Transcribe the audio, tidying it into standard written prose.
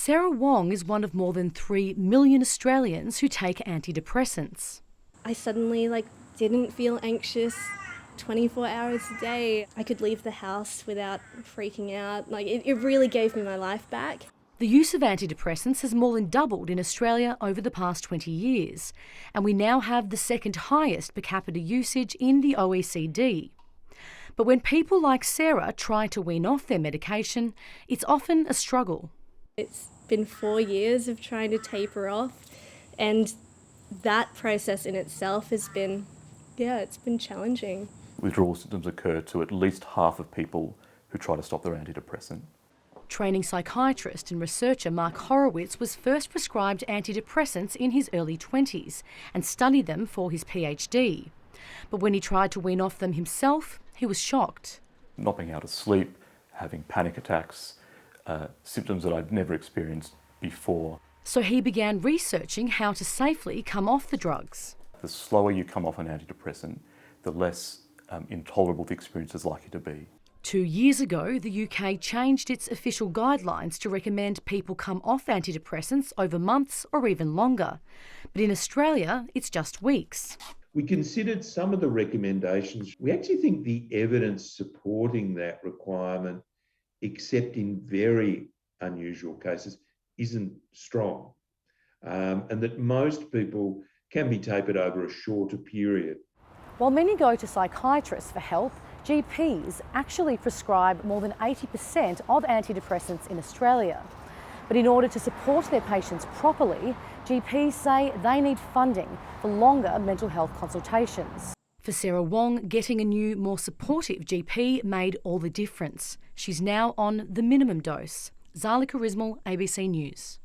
Sarah Wong is one of more than 3 million Australians who take antidepressants. I suddenly didn't feel anxious 24 hours a day. I could leave the house without freaking out. It really gave me my life back. The use of antidepressants has more than doubled in Australia over the past 20 years, and we now have the second highest per capita usage in the OECD. But when people like Sarah try to wean off their medication, it's often a struggle. It's been 4 years of trying to taper off, and that process in itself has been, it's been challenging. Withdrawal symptoms occur to at least half of people who try to stop their antidepressant. Training psychiatrist and researcher Mark Horowitz was first prescribed antidepressants in his early 20s and studied them for his PhD. But when he tried to wean off them himself, he was shocked. Not being able to sleep, having panic attacks, symptoms that I'd never experienced before. So he began researching how to safely come off the drugs. The slower you come off an antidepressant, the less intolerable the experience is likely to be. 2 years ago, the UK changed its official guidelines to recommend people come off antidepressants over months or even longer. But in Australia, it's just weeks. We considered some of the recommendations. We actually think the evidence supporting that requirement, except in very unusual cases, isn't strong, and that most people can be tapered over a shorter period. While many go to psychiatrists for help, GPs actually prescribe more than 80% of antidepressants in Australia. But in order to support their patients properly, GPs say they need funding for longer mental health consultations. For Sarah Wong, getting a new, more supportive GP made all the difference. She's now on the minimum dose. Zala Charismal, ABC News.